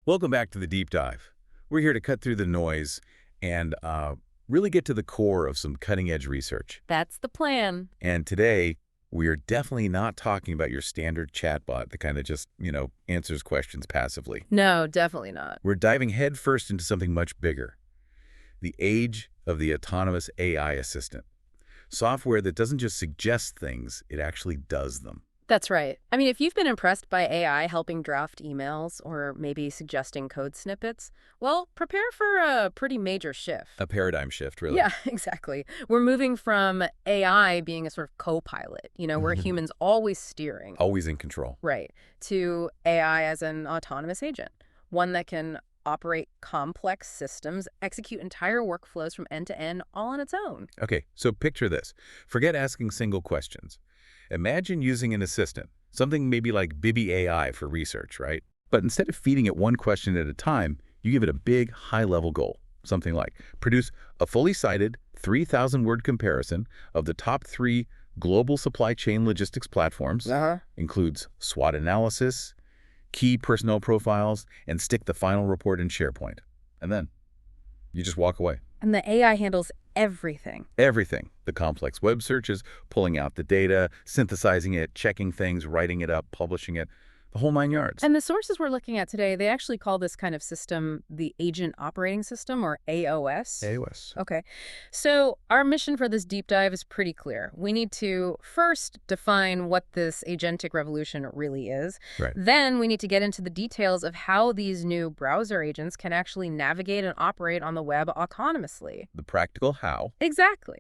Welcome back to the deep dive. We're here to cut through the noise and really get to the core of some cutting-edge research. That's the plan. And today, we are definitely not talking about your standard chatbot that kind of just, answers questions passively. No, definitely not. We're diving headfirst into something much bigger. The age of the autonomous AI assistant. Software that doesn't just suggest things, it actually does them. That's right. I mean, if you've been impressed by AI helping draft emails or maybe suggesting code snippets, well, prepare for a pretty major shift. A paradigm shift, really. Yeah, exactly. We're moving from AI being a sort of co-pilot, where humans always steering. Always in control. Right. To AI as an autonomous agent, one that can operate complex systems, execute entire workflows from end to end all on its own. Okay, so picture this. Forget asking single questions. Imagine using an assistant, something maybe like Bibby AI for research, right? But instead of feeding it one question at a time, you give it a big, high-level goal. Something like, produce a fully cited 3,000-word comparison of the top 3 global supply chain logistics platforms, includes SWOT analysis, key personnel profiles, and stick the final report in SharePoint. And then you just walk away. And the AI handles everything. Everything. The complex web searches, pulling out the data, synthesizing it, checking things, writing it up, publishing it, the whole 9 yards. And the sources we're looking at today, they actually call this kind of system the Agent Operating System, or AOS. AOS. Okay. So our mission for this deep dive is pretty clear. We need to first define what this agentic revolution really is. Right. Then we need to get into the details of how these new browser agents can actually navigate and operate on the web autonomously. The practical how. Exactly.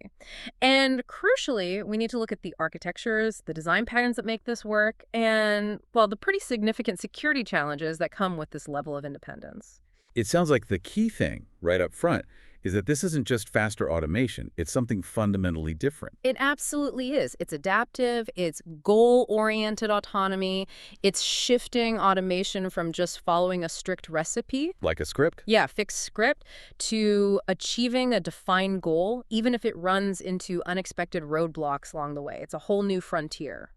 And crucially, we need to look at the architectures, the design patterns that make this work, and, well, the pretty significant security challenges that come with this level of independence. It sounds like the key thing right up front is that this isn't just faster automation. It's something fundamentally different. It absolutely is. It's adaptive. It's goal-oriented autonomy. It's shifting automation from just following a strict recipe. Like a script? Yeah, fixed script, to achieving a defined goal, even if it runs into unexpected roadblocks along the way. It's a whole new frontier.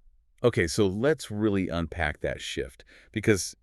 Okay, so let's really unpack that shift. Because,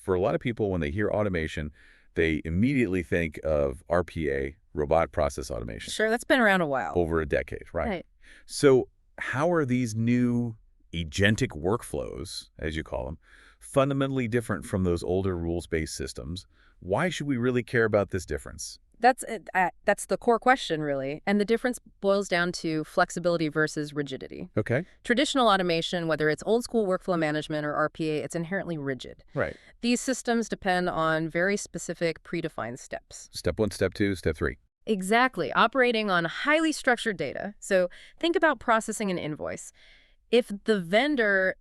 for a lot of people, when they hear automation, they immediately think of RPA, robotic process automation. Sure, that's been around a while. Over a decade, right? Right. So how are these new agentic workflows, as you call them, fundamentally different from those older rules-based systems? Why should we really care about this difference? That's the core question, really. And the difference boils down to flexibility versus rigidity. Okay. Traditional automation, whether it's old school workflow management or RPA, it's inherently rigid. Right. These systems depend on very specific predefined steps. Step 1, step 2, step 3. Exactly. Operating on highly structured data. So think about processing an invoice. If the vendor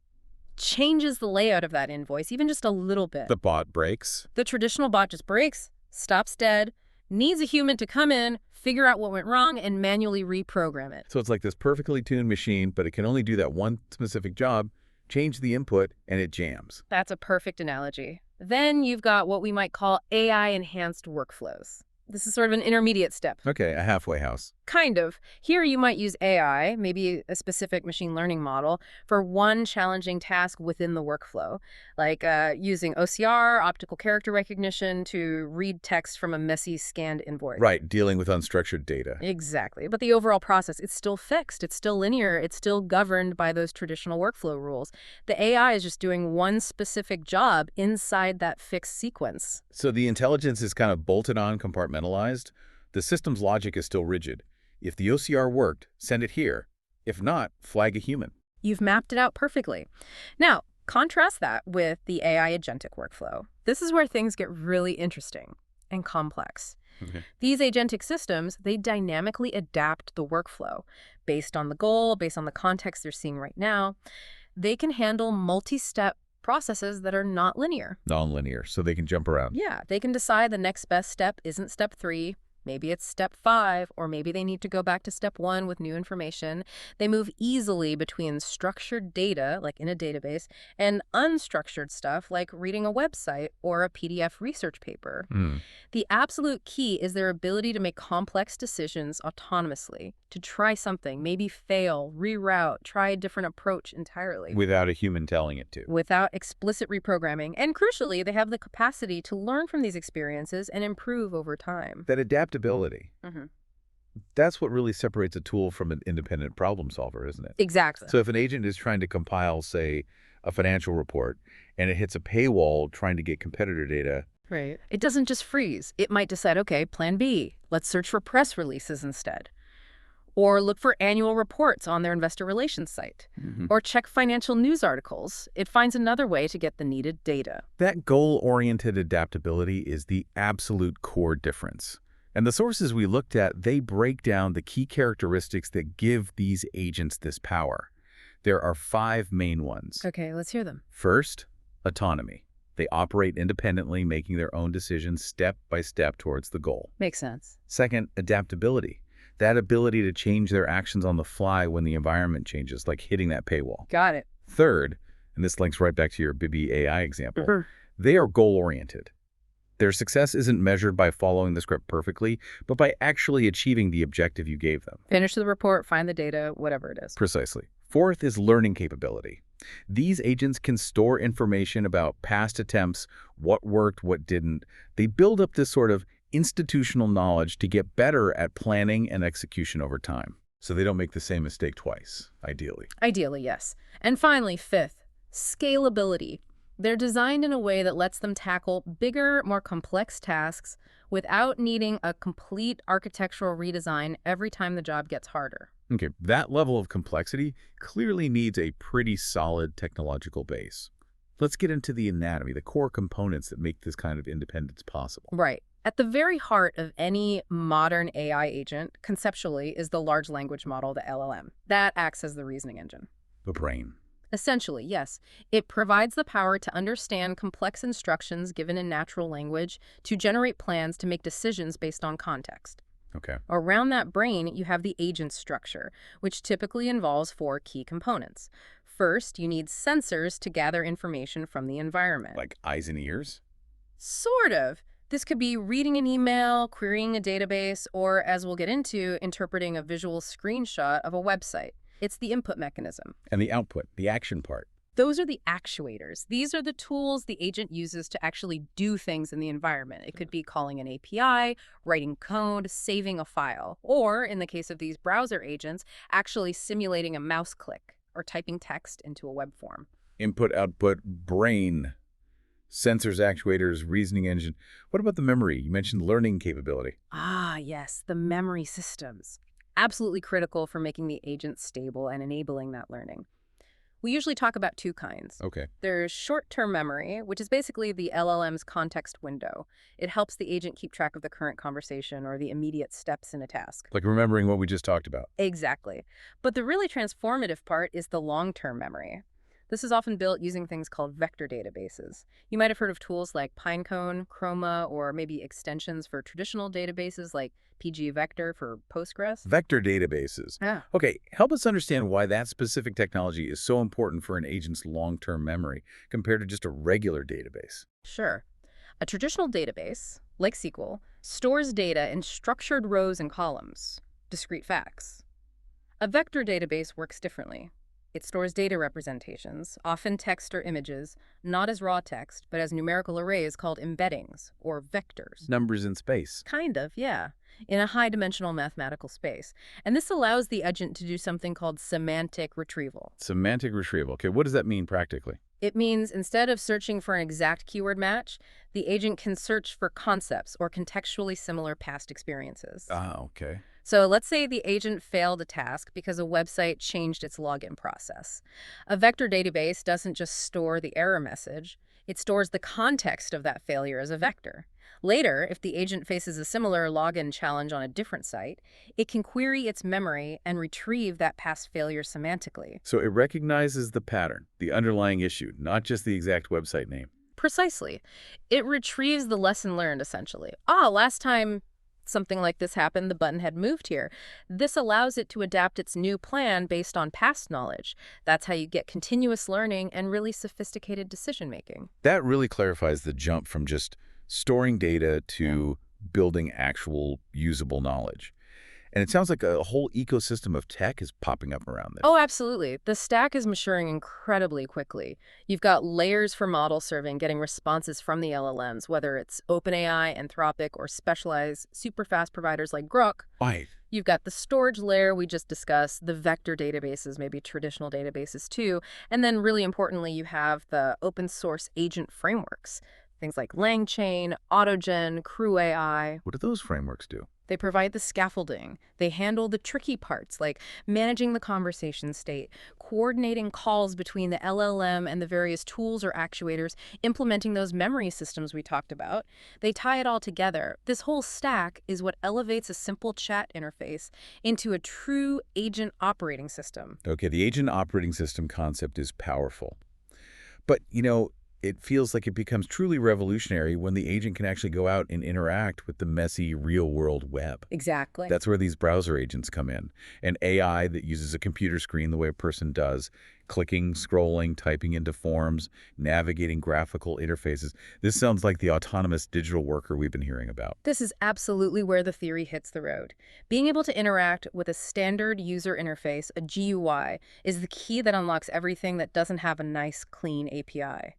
changes the layout of that invoice, even just a little bit, The bot breaks. the traditional bot just breaks, stops dead, needs a human to come in, figure out what went wrong, and manually reprogram it. So it's like this perfectly tuned machine, but it can only do that one specific job, change the input, and it jams. That's a perfect analogy. Then you've got what we might call AI-enhanced workflows. This is sort of an intermediate step. Okay, a halfway house. Kind of. Here you might use AI, maybe a specific machine learning model, for one challenging task within the workflow, like using OCR, optical character recognition, to read text from a messy scanned invoice. Right, dealing with unstructured data. Exactly. But the overall process, it's still fixed, it's still linear, it's still governed by those traditional workflow rules. The AI is just doing one specific job inside that fixed sequence. So the intelligence is kind of bolted on, compartmentalized. The system's logic is still rigid. If the OCR worked, send it here. If not, flag a human. You've mapped it out perfectly. Now, contrast that with the AI agentic workflow. This is where things get really interesting and complex. Okay. These agentic systems, they dynamically adapt the workflow based on the goal, based on the context they're seeing right now. They can handle multi-step processes that are not linear. Non-linear, so they can jump around. Yeah, they can decide the next best step isn't step 3, Maybe it's step 5, or maybe they need to go back to step 1 with new information. They move easily between structured data, like in a database, and unstructured stuff, like reading a website or a PDF research paper. Hmm. The absolute key is their ability to make complex decisions autonomously, to try something, maybe fail, reroute, try a different approach entirely, Without a human telling it to. without explicit reprogramming. And crucially, they have the capacity to learn from these experiences and improve over time. That adaptability, hmm that's what really separates a tool from an independent problem solver, isn't it? Exactly. So if an agent is trying to compile, say, a financial report, and it hits a paywall trying to get competitor data, Right. It doesn't just freeze. It might decide, okay, plan B. Let's search for press releases instead. Or look for annual reports on their investor relations site. Or check financial news articles. It finds another way to get the needed data. that goal-oriented adaptability is the absolute core difference. And the sources we looked at, they break down the key characteristics that give these agents this power. There are 5 main ones. Okay, let's hear them. First, autonomy. They operate independently, making their own decisions step by step towards the goal. Makes sense. Second, adaptability. That ability to change their actions on the fly when the environment changes, like hitting that paywall. Got it. Third, and this links right back to your Bibby AI example, they are goal-oriented. Their success isn't measured by following the script perfectly, but by actually achieving the objective you gave them. Finish the report, find the data, whatever it is. Precisely. Fourth is learning capability. These agents can store information about past attempts, what worked, what didn't. They build up this sort of institutional knowledge to get better at planning and execution over time. So they don't make the same mistake twice, ideally. Ideally, yes. And finally, fifth, scalability. They're designed in a way that lets them tackle bigger, more complex tasks without needing a complete architectural redesign every time the job gets harder. Okay, that level of complexity clearly needs a pretty solid technological base. Let's get into the anatomy, the core components that make this kind of independence possible. Right. At the very heart of any modern AI agent, conceptually, is the large language model, the LLM. That acts as the reasoning engine. The brain. Essentially, yes. It provides the power to understand complex instructions given in natural language, to generate plans to make decisions based on context. Okay. Around that brain, you have the agent structure, which typically involves 4 key components. First, you need sensors to gather information from the environment. Like eyes and ears? Sort of. This could be reading an email, querying a database, or, as we'll get into, interpreting a visual screenshot of a website. It's the input mechanism. And the output, the action part. Those are the actuators. These are the tools the agent uses to actually do things in the environment. It could be calling an API, writing code, saving a file, or, in the case of these browser agents, actually simulating a mouse click or typing text into a web form. Input, output, brain, sensors, actuators, reasoning engine. What about the memory? You mentioned learning capability. Ah, yes, the memory systems. Absolutely critical for making the agent stable and enabling that learning. We usually talk about 2 kinds. Okay. There's short-term memory, which is basically the LLM's context window. It helps the agent keep track of the current conversation or the immediate steps in a task. Like remembering what we just talked about. Exactly. But the really transformative part is the long-term memory. This is often built using things called vector databases. You might have heard of tools like Pinecone, Chroma, or maybe extensions for traditional databases like pgvector for Postgres. Vector databases. Yeah. Okay, help us understand why that specific technology is so important for an agent's long-term memory compared to just a regular database. Sure. A traditional database, like SQL, stores data in structured rows and columns, discrete facts. A vector database works differently. It stores data representations, often text or images, not as raw text, but as numerical arrays called embeddings, or vectors. Numbers in space. Kind of, yeah, in a high-dimensional mathematical space. And this allows the agent to do something called semantic retrieval. Semantic retrieval. Okay, what does that mean practically? It means instead of searching for an exact keyword match, the agent can search for concepts or contextually similar past experiences. Ah, okay. So let's say the agent failed a task because a website changed its login process. A vector database doesn't just store the error message, it stores the context of that failure as a vector. Later, if the agent faces a similar login challenge on a different site, it can query its memory and retrieve that past failure semantically. So it recognizes the pattern, the underlying issue, not just the exact website name. Precisely. It retrieves the lesson learned, essentially. Ah, last time something like this happened, the button had moved here. This allows it to adapt its new plan based on past knowledge. That's how you get continuous learning and really sophisticated decision making. That really clarifies the jump from just storing data to building actual usable knowledge. And it sounds like a whole ecosystem of tech is popping up around this. Oh, absolutely. The stack is maturing incredibly quickly. You've got layers for model serving, getting responses from the LLMs, whether it's OpenAI, Anthropic, or specialized super-fast providers like Grok. Right. You've got the storage layer we just discussed, the vector databases, maybe traditional databases too, and then really importantly, you have the open source agent frameworks, things like LangChain, AutoGen, Crew AI. What do those frameworks do? They provide the scaffolding. They handle the tricky parts, like managing the conversation state, coordinating calls between the LLM and the various tools or actuators, implementing those memory systems we talked about. They tie it all together. This whole stack is what elevates a simple chat interface into a true agent operating system. Okay, the agent operating system concept is powerful. But, it feels like it becomes truly revolutionary when the agent can actually go out and interact with the messy real-world web. Exactly. That's where these browser agents come in. An AI that uses a computer screen the way a person does, clicking, scrolling, typing into forms, navigating graphical interfaces. This sounds like the autonomous digital worker we've been hearing about. This is absolutely where the theory hits the road. Being able to interact with a standard user interface, a GUI, is the key that unlocks everything that doesn't have a nice, clean API.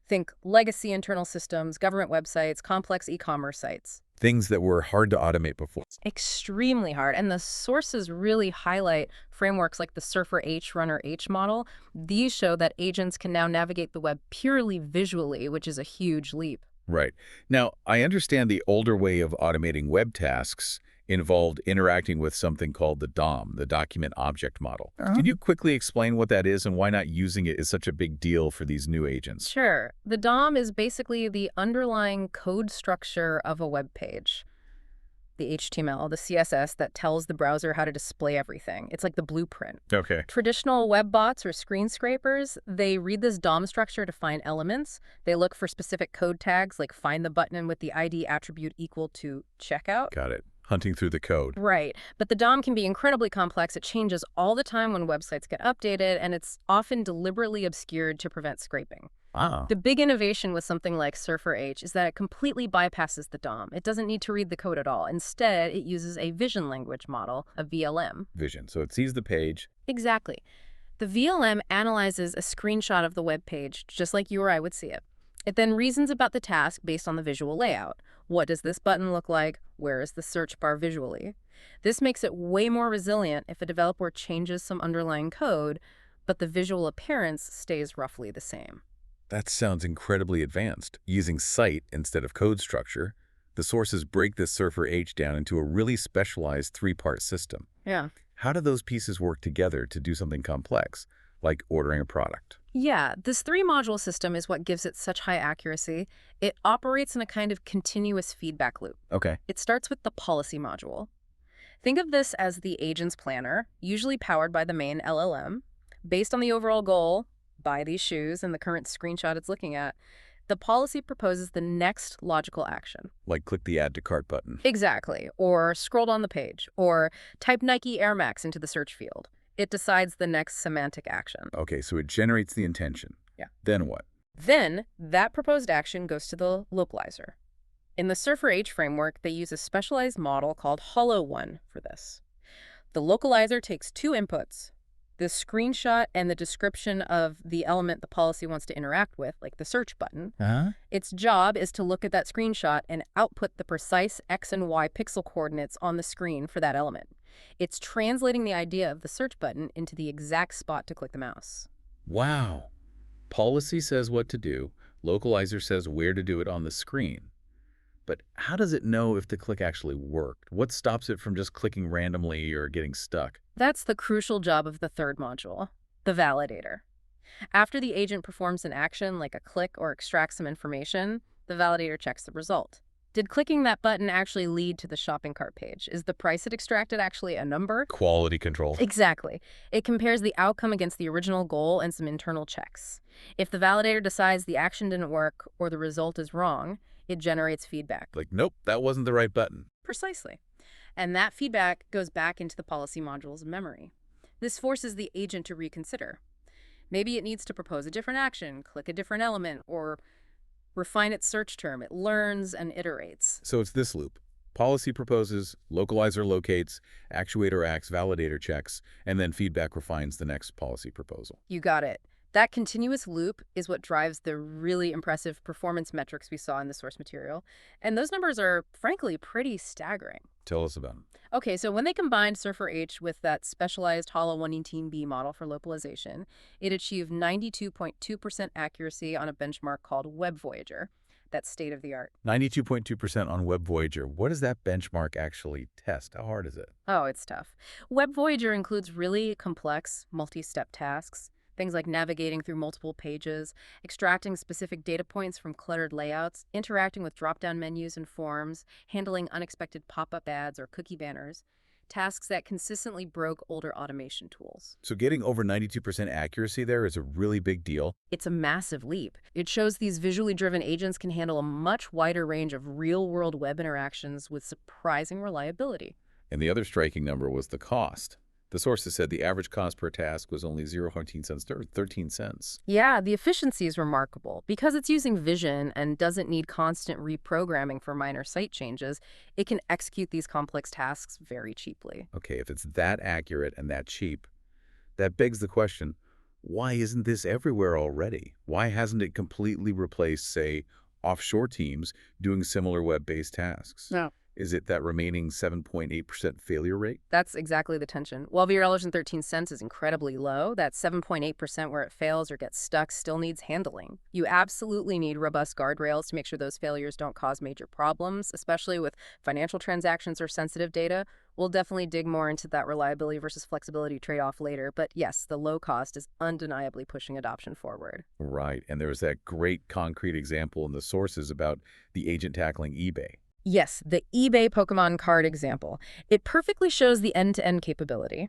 Think legacy internal systems, government websites, complex e-commerce sites. Things that were hard to automate before. Extremely hard. And the sources really highlight frameworks like the Surfer H, Runner H model. These show that agents can now navigate the web purely visually, which is a huge leap. Right. Now, I understand the older way of automating web tasks involved interacting with something called the DOM, the Document Object Model. Can you quickly explain what that is and why not using it is such a big deal for these new agents? Sure. The DOM is basically the underlying code structure of a web page. The HTML, the CSS that tells the browser how to display everything. It's like the blueprint. Okay. Traditional web bots or screen scrapers, they read this DOM structure to find elements. They look for specific code tags, like find the button with the ID attribute equal to checkout. Got it. Hunting through the code. Right. But the DOM can be incredibly complex. It changes all the time when websites get updated, and it's often deliberately obscured to prevent scraping. Ah. The big innovation with something like Surfer H is that it completely bypasses the DOM. It doesn't need to read the code at all. Instead, it uses a vision language model, a VLM. Vision. So it sees the page. Exactly. The VLM analyzes a screenshot of the web page, just like you or I would see it. It then reasons about the task based on the visual layout. What does this button look like? Where is the search bar visually? This makes it way more resilient if a developer changes some underlying code, but the visual appearance stays roughly the same. That sounds incredibly advanced. Using site instead of code structure, the sources break this Surfer H down into a really specialized three-part system. Yeah. How do those pieces work together to do something complex, like ordering a product? Yeah, this three-module system is what gives it such high accuracy. It operates in a kind of continuous feedback loop. Okay. It starts with the policy module. Think of this as the agent's planner, usually powered by the main LLM. Based on the overall goal, buy these shoes, and the current screenshot it's looking at, the policy proposes the next logical action. Like click the Add to Cart button. Exactly. Or scroll down the page. Or type Nike Air Max into the search field. It decides the next semantic action. Okay, so it generates the intention. Yeah. Then what? Then, that proposed action goes to the localizer. In the Surfer H framework, they use a specialized model called Hollow1 for this. The localizer takes two inputs, the screenshot and the description of the element the policy wants to interact with, like the search button. Its job is to look at that screenshot and output the precise X and Y pixel coordinates on the screen for that element. It's translating the idea of the search button into the exact spot to click the mouse. Wow. Policy says what to do. Localizer says where to do it on the screen. But how does it know if the click actually worked? What stops it from just clicking randomly or getting stuck? That's the crucial job of the third module, the validator. After the agent performs an action like a click or extracts some information, the validator checks the result. Did clicking that button actually lead to the shopping cart page? Is the price it extracted actually a number? Quality control. Exactly. It compares the outcome against the original goal and some internal checks. If the validator decides the action didn't work or the result is wrong, It generates feedback. Like, nope, that wasn't the right button. Precisely. And that feedback goes back into the policy module's memory. This forces the agent to reconsider. Maybe it needs to propose a different action, click a different element, or refine its search term. It learns and iterates. So it's this loop. Policy proposes, localizer locates, actuator acts, validator checks, and then feedback refines the next policy proposal. You got it. That continuous loop is what drives the really impressive performance metrics we saw in the source material. And those numbers are, frankly, pretty staggering. Tell us about them. Okay, so when they combined Surfer H with that specialized Hollow 118B model for localization, it achieved 92.2% accuracy on a benchmark called Web Voyager. That's state-of-the-art. 92.2% on Web Voyager. What does that benchmark actually test? How hard is it? Oh, it's tough. Web Voyager includes really complex, multi-step tasks, things like navigating through multiple pages, extracting specific data points from cluttered layouts, interacting with drop-down menus and forms, handling unexpected pop-up ads or cookie banners, tasks that consistently broke older automation tools. So getting over 92% accuracy there is a really big deal. It's a massive leap. It shows these visually driven agents can handle a much wider range of real-world web interactions with surprising reliability. And the other striking number was the cost. The sources said the average cost per task was only 0.14 cents or 13 cents. Yeah, the efficiency is remarkable. Because it's using vision and doesn't need constant reprogramming for minor site changes, it can execute these complex tasks very cheaply. Okay, if it's that accurate and that cheap, that begs the question, why isn't this everywhere already? Why hasn't it completely replaced, say, offshore teams doing similar web-based tasks? No. Is it that remaining 7.8% failure rate? That's exactly the tension. While $0.13 is incredibly low, that 7.8% where it fails or gets stuck still needs handling. You absolutely need robust guardrails to make sure those failures don't cause major problems, especially with financial transactions or sensitive data. We'll definitely dig more into that reliability versus flexibility trade-off later, but yes, the low cost is undeniably pushing adoption forward. Right, and there was that great concrete example in the sources about the agent tackling eBay. Yes, the eBay Pokemon card example. It perfectly shows the end-to-end capability.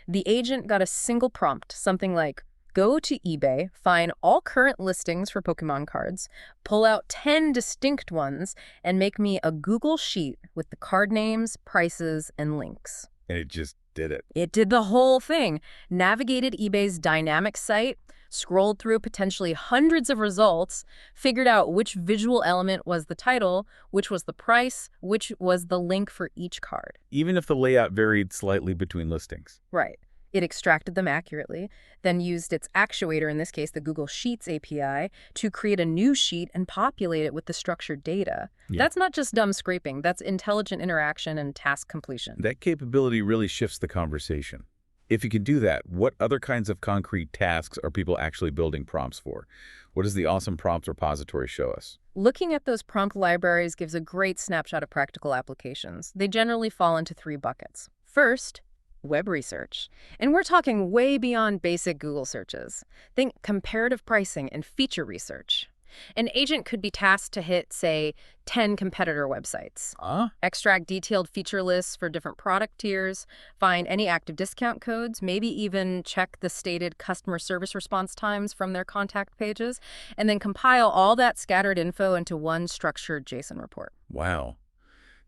The agent got a single prompt, something like, go to eBay, find all current listings for Pokemon cards, pull out 10 distinct ones, and make me a Google sheet with the card names, prices, and links. And it just did it. It did the whole thing. Navigated eBay's dynamic site, scrolled through potentially hundreds of results, figured out which visual element was the title, which was the price, which was the link for each card. Even if the layout varied slightly between listings. Right. It extracted them accurately, then used its actuator, in this case the Google Sheets API, to create a new sheet and populate it with the structured data. Yeah. That's not just dumb scraping, that's intelligent interaction and task completion. That capability really shifts the conversation. If you can do that, what other kinds of concrete tasks are people actually building prompts for? What does the awesome prompts repository show us? Looking at those prompt libraries gives a great snapshot of practical applications. They generally fall into 3 buckets. First, web research. And we're talking way beyond basic Google searches. Think comparative pricing and feature research. An agent could be tasked to hit, say, 10 competitor websites, extract detailed feature lists for different product tiers, find any active discount codes, maybe even check the stated customer service response times from their contact pages, and then compile all that scattered info into one structured JSON report. Wow.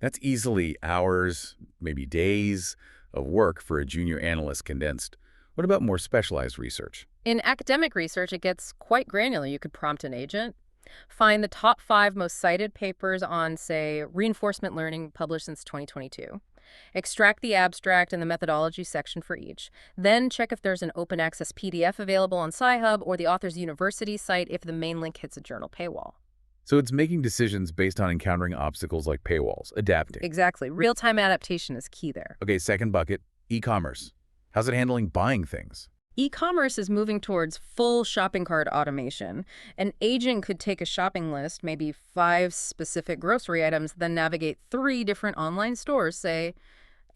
That's easily hours, maybe days of work for a junior analyst condensed. What about more specialized research? In academic research, it gets quite granular. You could prompt an agent, find the top 5 most cited papers on, say, reinforcement learning published since 2022, extract the abstract and the methodology section for each, then check if there's an open access PDF available on Sci-Hub or the author's university site if the main link hits a journal paywall. So it's making decisions based on encountering obstacles like paywalls, adapting. Exactly. Real-time adaptation is key there. Okay, second bucket, e-commerce. How's it handling buying things? E-commerce is moving towards full shopping cart automation. An agent could take a shopping list, maybe 5 specific grocery items, then navigate 3 different online stores, say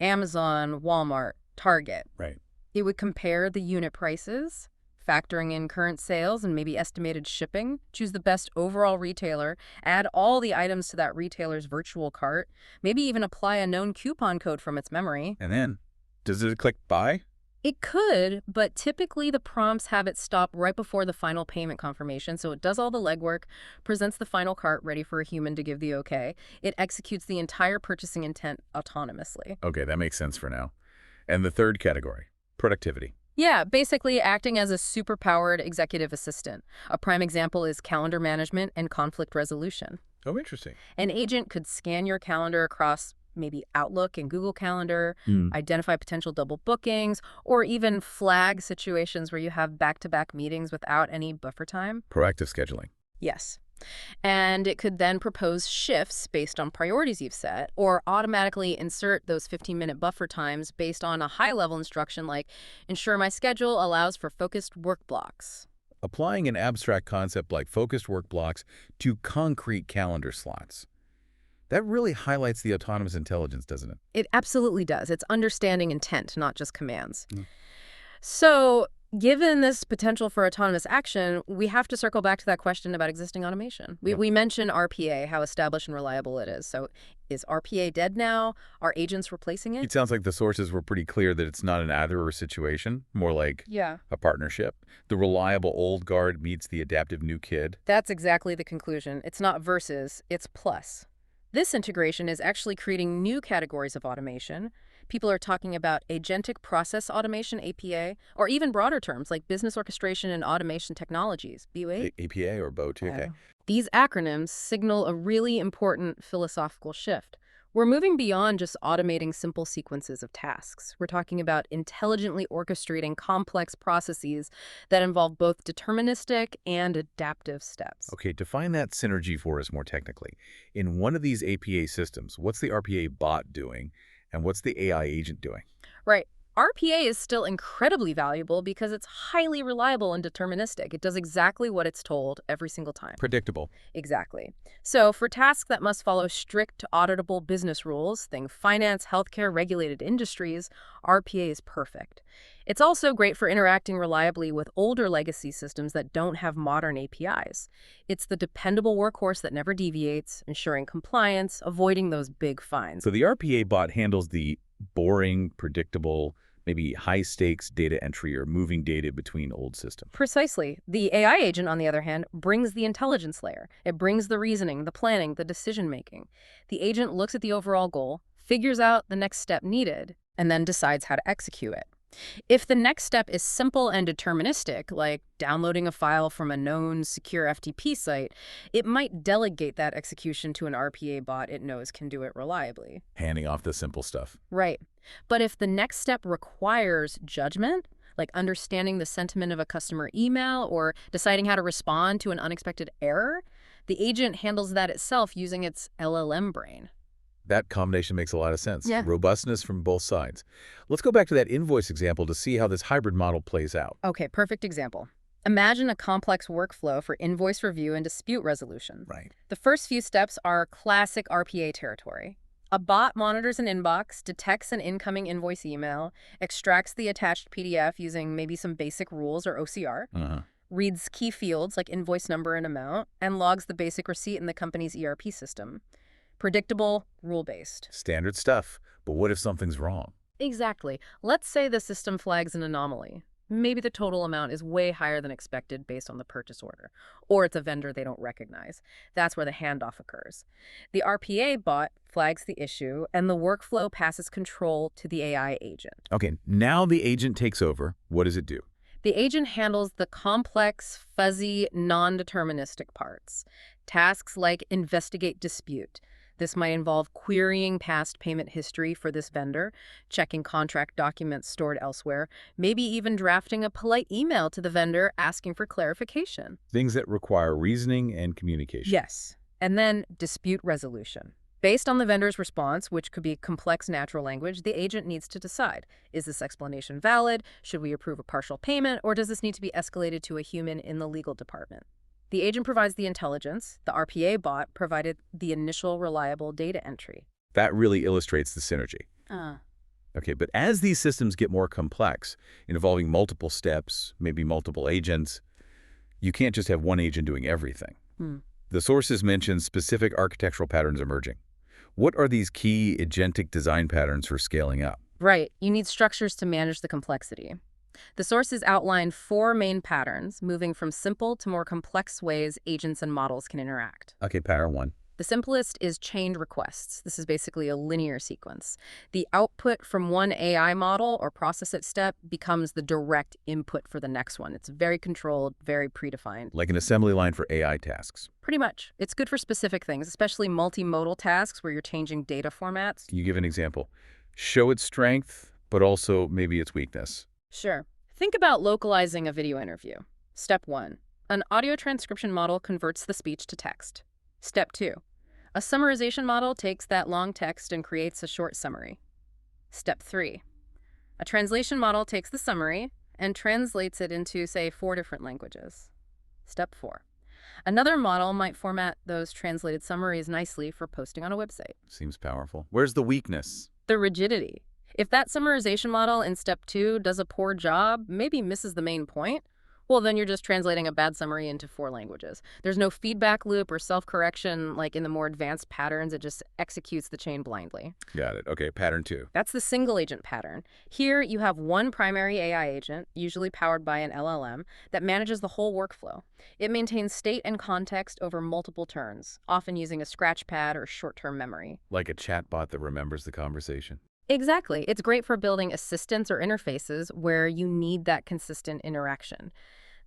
Amazon, Walmart, Target. Right. It would compare the unit prices, factoring in current sales and maybe estimated shipping, choose the best overall retailer, add all the items to that retailer's virtual cart, maybe even apply a known coupon code from its memory. And then, does it click buy? It could, but typically the prompts have it stop right before the final payment confirmation, so it does all the legwork, presents the final cart ready for a human to give the okay. It executes the entire purchasing intent autonomously. Okay, that makes sense for now. And the third category, productivity. Yeah, basically acting as a superpowered executive assistant. A prime example is calendar management and conflict resolution. Oh, interesting. An agent could scan your calendar across maybe Outlook and Google Calendar, Hmm. identify potential double bookings, or even flag situations where you have back-to-back meetings without any buffer time. Proactive scheduling. Yes. And it could then propose shifts based on priorities you've set, or automatically insert those 15-minute buffer times based on a high-level instruction like, ensure my schedule allows for focused work blocks. Applying an abstract concept like focused work blocks to concrete calendar slots. That really highlights the autonomous intelligence, doesn't it? It absolutely does. It's understanding intent, not just commands. So, given this potential for autonomous action, we have to circle back to that question about existing automation. Yep. We mentioned RPA, how established and reliable it is. So, is RPA dead now? Are agents replacing It it? sounds like the sources were pretty clear that it's not an either-or situation, more like Yeah. a partnership. The reliable old guard meets the adaptive new kid. That's exactly the conclusion. It's not versus, it's plus. This integration is actually creating new categories of automation. People are talking about agentic process automation, APA, or even broader terms like business orchestration and automation technologies, BOA. APA or BOT, okay. These acronyms signal a really important philosophical shift. We're moving beyond just automating simple sequences of tasks. We're talking about intelligently orchestrating complex processes that involve both deterministic and adaptive steps. Okay, define that synergy for us more technically. In one of these APA systems, what's the RPA bot doing, and what's the AI agent doing? Right. RPA is still incredibly valuable because it's highly reliable and deterministic. It does exactly what it's told every single time. Predictable. Exactly. So for tasks that must follow strict auditable business rules, think finance, healthcare, regulated industries, RPA is perfect. It's also great for interacting reliably with older legacy systems that don't have modern APIs. It's the dependable workhorse that never deviates, ensuring compliance, avoiding those big fines. So the RPA bot handles the boring, predictable, maybe high-stakes data entry or moving data between old systems. Precisely. The AI agent, on the other hand, brings the intelligence layer. It brings the reasoning, the planning, the decision-making. The agent looks at the overall goal, figures out the next step needed, and then decides how to execute it. If the next step is simple and deterministic, like downloading a file from a known secure FTP site, it might delegate that execution to an RPA bot it knows can do it reliably. Handing off the simple stuff. Right. But if the next step requires judgment, like understanding the sentiment of a customer email or deciding how to respond to an unexpected error, the agent handles that itself using its LLM brain. That combination makes a lot of sense. Yeah. Robustness from both sides. Let's go back to that invoice example to see how this hybrid model plays out. Okay, perfect example. Imagine a complex workflow for invoice review and dispute resolution. Right. The first few steps are classic RPA territory. A bot monitors an inbox, detects an incoming invoice email, extracts the attached PDF using maybe some basic rules or OCR, reads key fields like invoice number and amount, and logs the basic receipt in the company's ERP system. Predictable, rule-based. Standard stuff. But what if something's wrong? Exactly. Let's say the system flags an anomaly. Maybe the total amount is way higher than expected based on the purchase order, or it's a vendor they don't recognize. That's where the handoff occurs. The RPA bot flags the issue, and the workflow passes control to the AI agent. Okay, now the agent takes over. What does it do? The agent handles the complex, fuzzy, non-deterministic parts. Tasks like investigate dispute. This might involve querying past payment history for this vendor, checking contract documents stored elsewhere, maybe even drafting a polite email to the vendor asking for clarification. Things that require reasoning and communication. Yes. And then dispute resolution. Based on the vendor's response, which could be complex natural language, the agent needs to decide, is this explanation valid? Should we approve a partial payment? Or does this need to be escalated to a human in the legal department? The agent provides the intelligence. The RPA bot provided the initial reliable data entry. That really illustrates the synergy. Okay, but as these systems get more complex, involving multiple steps, maybe multiple agents, you can't just have one agent doing everything. The sources mention specific architectural patterns emerging. What are these key agentic design patterns for scaling up? Right. You need structures to manage the complexity. The sources outline 4 main patterns, moving from simple to more complex ways agents and models can interact. Okay, pattern one. The simplest is chained requests. This is basically a linear sequence. The output from one AI model or process it step becomes the direct input for the next one. It's very controlled, very predefined. Like an assembly line for AI tasks. Pretty much. It's good for specific things, especially multimodal tasks where you're changing data formats. You give an example. Show its strength, but also maybe its weakness. Sure. Think about localizing a video interview. Step 1. An audio transcription model converts the speech to text. Step 2. A summarization model takes that long text and creates a short summary. Step 3. A translation model takes the summary and translates it into, say, 4 different languages. Step 4. Another model might format those translated summaries nicely for posting on a website. Seems powerful. Where's the weakness? The rigidity. If that summarization model in step 2 does a poor job, maybe misses the main point, well, then you're just translating a bad summary into 4 languages. There's no feedback loop or self-correction like in the more advanced patterns. It just executes the chain blindly. Got it. Okay, pattern 2. That's the single agent pattern. Here, you have one primary AI agent, usually powered by an LLM, that manages the whole workflow. It maintains state and context over multiple turns, often using a scratchpad or short-term memory. Like a chatbot that remembers the conversation. Exactly. It's great for building assistants or interfaces where you need that consistent interaction.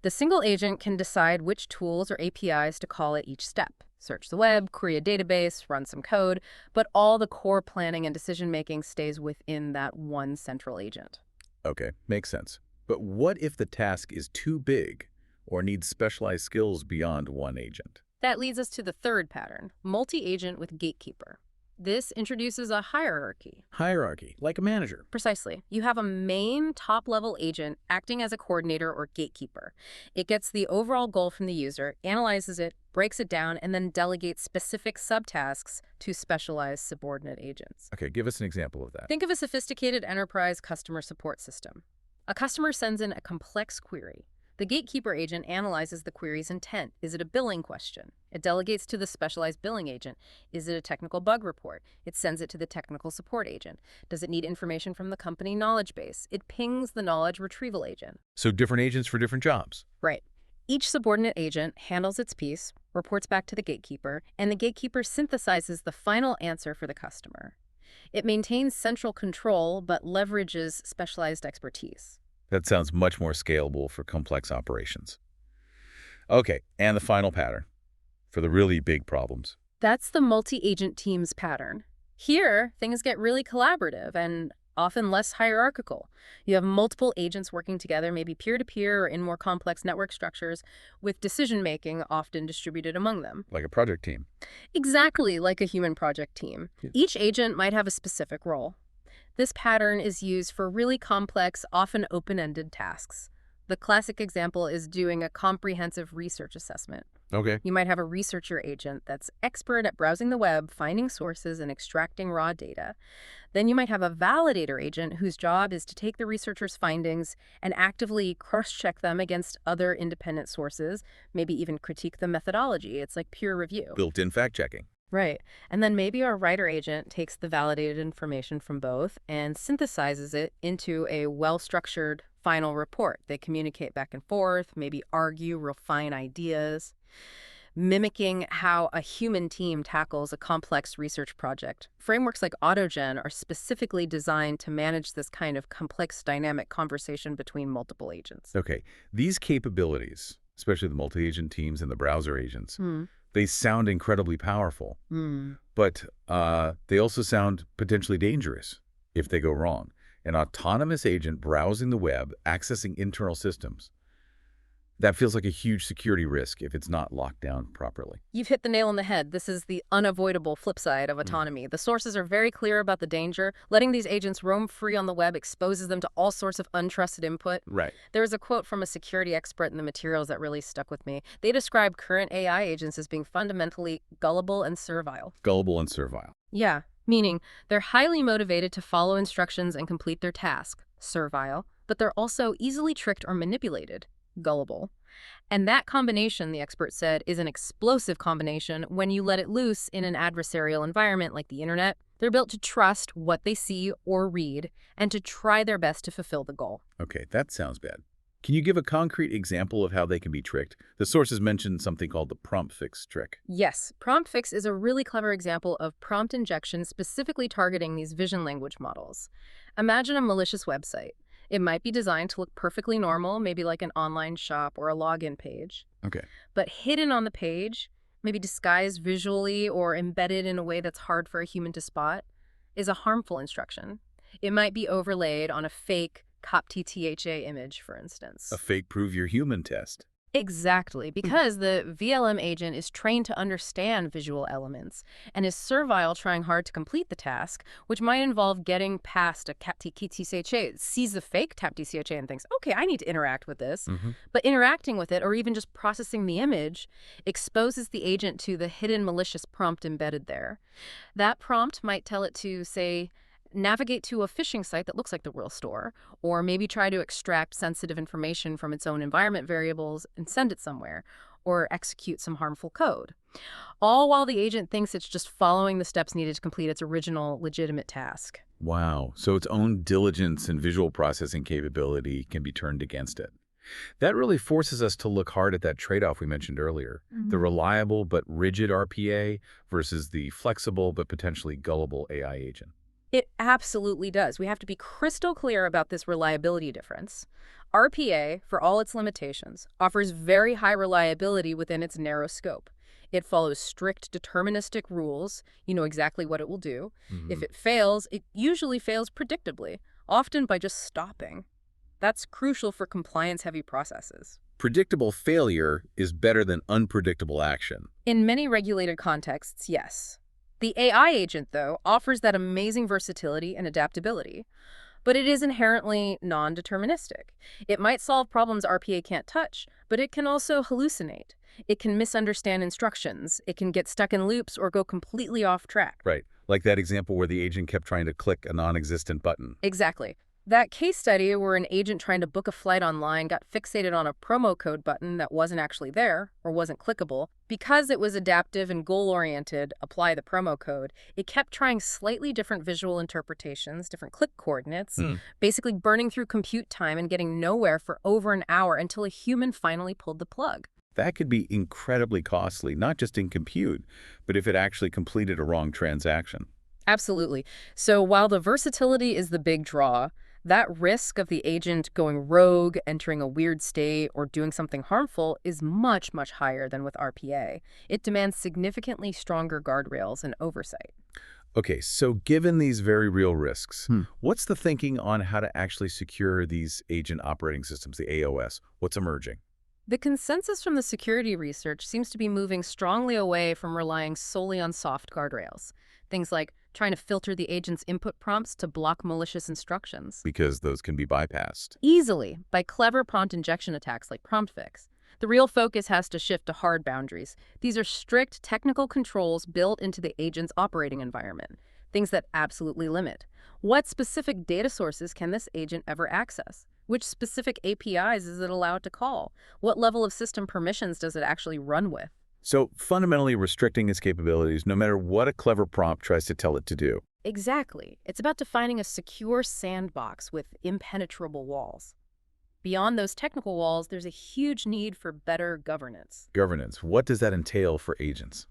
The single agent can decide which tools or APIs to call at each step. Search the web, query a database, run some code, but all the core planning and decision-making stays within that one central agent. Okay, makes sense. But what if the task is too big or needs specialized skills beyond one agent? That leads us to the third pattern, multi-agent with gatekeeper. This introduces a hierarchy. Hierarchy, like a manager. Precisely. You have a main top-level agent acting as a coordinator or gatekeeper. It gets the overall goal from the user, analyzes it, breaks it down, and then delegates specific subtasks to specialized subordinate agents. Okay, give us an example of that. Think of a sophisticated enterprise customer support system. A customer sends in a complex query. The gatekeeper agent analyzes the query's intent. Is it a billing question? It delegates to the specialized billing agent. Is it a technical bug report? It sends it to the technical support agent. Does it need information from the company knowledge base? It pings the knowledge retrieval agent. So different agents for different jobs. Right. Each subordinate agent handles its piece, reports back to the gatekeeper, and the gatekeeper synthesizes the final answer for the customer. It maintains central control, but leverages specialized expertise. That sounds much more scalable for complex operations. Okay, and the final pattern for the really big problems. That's the multi-agent teams pattern. Here, things get really collaborative and often less hierarchical. You have multiple agents working together, maybe peer-to-peer or in more complex network structures, with decision-making often distributed among them. Like a project team. Exactly like a human project team. Yeah. Each agent might have a specific role. This pattern is used for really complex, often open-ended tasks. The classic example is doing a comprehensive research assessment. Okay. You might have a researcher agent that's expert at browsing the web, finding sources, and extracting raw data. Then you might have a validator agent whose job is to take the researcher's findings and actively cross-check them against other independent sources, maybe even critique the methodology. It's like peer review. Built-in fact-checking. Right. And then maybe our writer agent takes the validated information from both and synthesizes it into a well-structured final report. They communicate back and forth, maybe argue, refine ideas, mimicking how a human team tackles a complex research project. Frameworks like AutoGen are specifically designed to manage this kind of complex dynamic conversation between multiple agents. Okay, these capabilities, especially the multi-agent teams and the browser agents, they sound incredibly powerful, but they also sound potentially dangerous if they go wrong. An autonomous agent browsing the web, accessing internal systems, that feels like a huge security risk if it's not locked down properly. You've hit the nail on the head. This is the unavoidable flip side of autonomy. The sources are very clear about the danger. Letting these agents roam free on the web exposes them to all sorts of untrusted input. Right. There was a quote from a security expert in the materials that really stuck with me. They describe current AI agents as being fundamentally gullible and servile. Gullible and servile. Yeah, meaning they're highly motivated to follow instructions and complete their task. Servile. But they're also easily tricked or manipulated. gullible. And that combination, the expert said, is an explosive combination when you let it loose in an adversarial environment like the internet. They're built to trust what they see or read and to try their best to fulfill the goal. Okay, that sounds bad. Can you give a concrete example of how they can be tricked? The sources mentioned something called the prompt fix trick. Yes, prompt fix is a really clever example of prompt injection specifically targeting these vision language models. Imagine a malicious website. It might be designed to look perfectly normal, maybe like an online shop or a login page. Okay. But hidden on the page, maybe disguised visually or embedded in a way that's hard for a human to spot, is a harmful instruction. It might be overlaid on a fake CopTTHA image, for instance. A fake prove you're human test. Exactly, because the VLM agent is trained to understand visual elements and is servile trying hard to complete the task, which might involve getting past a CapTTHA. It sees the fake CapTTHA and thinks, okay, I need to interact with this. But interacting with it, or even just processing the image, exposes the agent to the hidden malicious prompt embedded there. That prompt might tell it to, say, navigate to a phishing site that looks like the real store, or maybe try to extract sensitive information from its own environment variables and send it somewhere, or execute some harmful code. All while the agent thinks it's just following the steps needed to complete its original legitimate task. Wow, so its own diligence and visual processing capability can be turned against it. That really forces us to look hard at that trade-off we mentioned earlier, the reliable but rigid RPA versus the flexible but potentially gullible AI agent. It absolutely does. We have to be crystal clear about this reliability difference. RPA, for all its limitations, offers very high reliability within its narrow scope. It follows strict deterministic rules. You know exactly what it will do. If it fails, it usually fails predictably, often by just stopping. That's crucial for compliance-heavy processes. Predictable failure is better than unpredictable action. In many regulated contexts, yes. The AI agent, though, offers that amazing versatility and adaptability. But it is inherently non-deterministic. It might solve problems RPA can't touch, but it can also hallucinate. It can misunderstand instructions. It can get stuck in loops or go completely off track. Right, like that example where the agent kept trying to click a non-existent button. Exactly. That case study where an agent trying to book a flight online got fixated on a promo code button that wasn't actually there or wasn't clickable. Because it was adaptive and goal-oriented, apply the promo code, it kept trying slightly different visual interpretations, different click coordinates, basically burning through compute time and getting nowhere for over an hour until a human finally pulled the plug. That could be incredibly costly, not just in compute, but if it actually completed a wrong transaction. Absolutely. So while the versatility is the big draw, that risk of the agent going rogue, entering a weird state, or doing something harmful is much, much higher than with RPA. It demands significantly stronger guardrails and oversight. Okay, so given these very real risks, what's the thinking on how to actually secure these agent operating systems, the AOS? What's emerging? The consensus from the security research seems to be moving strongly away from relying solely on soft guardrails. Things like trying to filter the agent's input prompts to block malicious instructions. Because those can be bypassed. Easily, by clever prompt injection attacks like prompt fix. The real focus has to shift to hard boundaries. These are strict technical controls built into the agent's operating environment. Things that absolutely limit. What specific data sources can this agent ever access? Which specific APIs is it allowed to call? What level of system permissions does it actually run with? So fundamentally restricting its capabilities no matter what a clever prompt tries to tell it to do. Exactly. It's about defining a secure sandbox with impenetrable walls. Beyond those technical walls, there's a huge need for better governance. Governance, what does that entail for agents?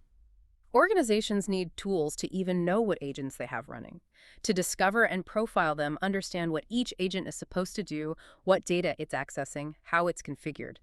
Organizations need tools to even know what agents they have running. To discover and profile them, understand what each agent is supposed to do, what data it's accessing, how it's configured.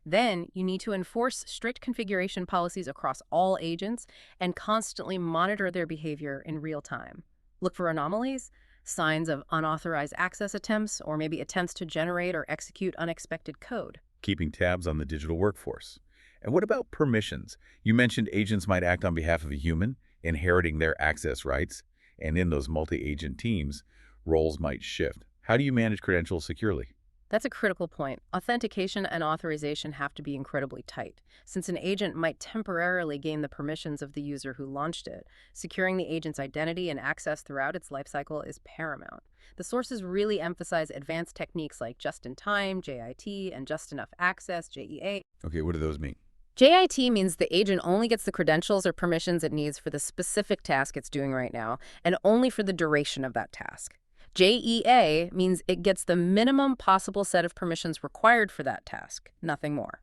Then, you need to enforce strict configuration policies across all agents and constantly monitor their behavior in real time. Look for anomalies, signs of unauthorized access attempts, or maybe attempts to generate or execute unexpected code. Keeping tabs on the digital workforce. And what about permissions? You mentioned agents might act on behalf of a human, inheriting their access rights, and in those multi-agent teams, roles might shift. How do you manage credentials securely? That's a critical point. Authentication and authorization have to be incredibly tight. Since an agent might temporarily gain the permissions of the user who launched it, securing the agent's identity and access throughout its lifecycle is paramount. The sources really emphasize advanced techniques like just-in-time, JIT, and just-enough access, JEA. Okay, what do those mean? JIT means the agent only gets the credentials or permissions it needs for the specific task it's doing right now, and only for the duration of that task. JEA means it gets the minimum possible set of permissions required for that task, nothing more.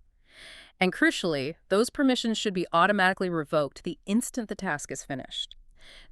And crucially, those permissions should be automatically revoked the instant the task is finished.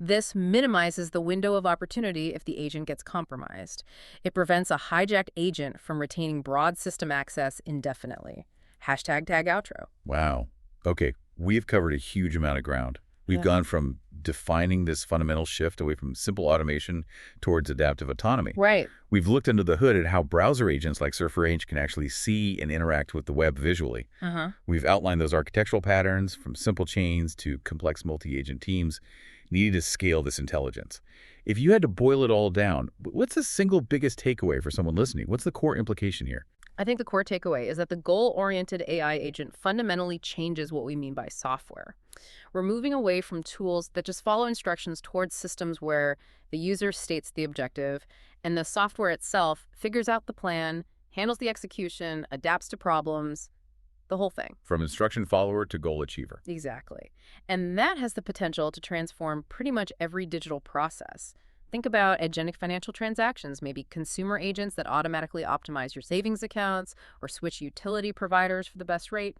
This minimizes the window of opportunity if the agent gets compromised. It prevents a hijacked agent from retaining broad system access indefinitely. Hashtag tag outro. Wow. Okay, we've covered a huge amount of ground. We've Yeah. gone from defining this fundamental shift away from simple automation towards adaptive autonomy. Right. We've looked under the hood at how browser agents like Surfer H can actually see and interact with the web visually. Uh-huh. We've outlined those architectural patterns from simple chains to complex multi-agent teams needed to scale this intelligence. If you had to boil it all down, what's the single biggest takeaway for someone listening? What's the core implication here? I think the core takeaway is that the goal-oriented AI agent fundamentally changes what we mean by software. We're moving away from tools that just follow instructions towards systems where the user states the objective and the software itself figures out the plan, handles the execution, adapts to problems, the whole thing. From instruction follower to goal achiever. Exactly. And that has the potential to transform pretty much every digital process. Think about agentic financial transactions, maybe consumer agents that automatically optimize your savings accounts or switch utility providers for the best rate.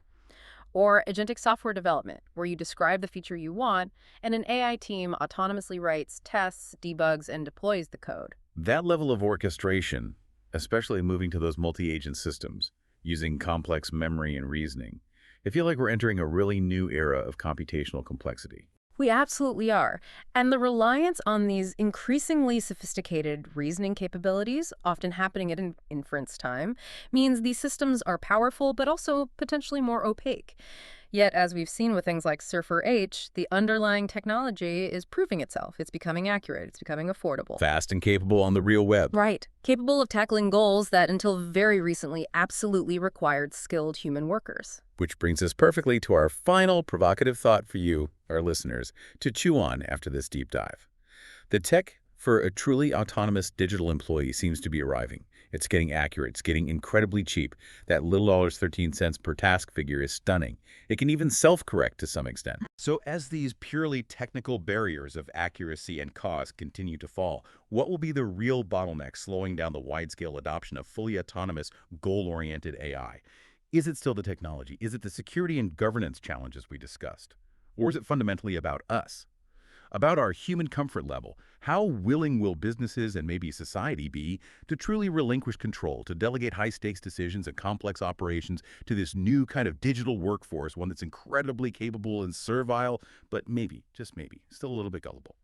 Or agentic software development, where you describe the feature you want, and an AI team autonomously writes, tests, debugs, and deploys the code. That level of orchestration, especially moving to those multi-agent systems, using complex memory and reasoning, I feel like we're entering a really new era of computational complexity. We absolutely are. And the reliance on these increasingly sophisticated reasoning capabilities, often happening at inference time, means these systems are powerful but also potentially more opaque. Yet, as we've seen with things like Surfer H, the underlying technology is proving itself. It's becoming accurate. It's becoming affordable. Fast and capable on the real web. Right. Capable of tackling goals that until very recently absolutely required skilled human workers. Which brings us perfectly to our final provocative thought for you, our listeners, to chew on after this deep dive. The tech for a truly autonomous digital employee seems to be arriving. It's getting accurate. It's getting incredibly cheap. That little $13 per task figure is stunning. It can even self-correct to some extent. So as these purely technical barriers of accuracy and cost continue to fall, what will be the real bottleneck slowing down the wide-scale adoption of fully autonomous, goal-oriented AI? Is it still the technology? Is it the security and governance challenges we discussed? Or is it fundamentally about us? About our human comfort level? How willing will businesses and maybe society be to truly relinquish control, to delegate high-stakes decisions and complex operations to this new kind of digital workforce, one that's incredibly capable and servile, but maybe, just maybe, still a little bit gullible?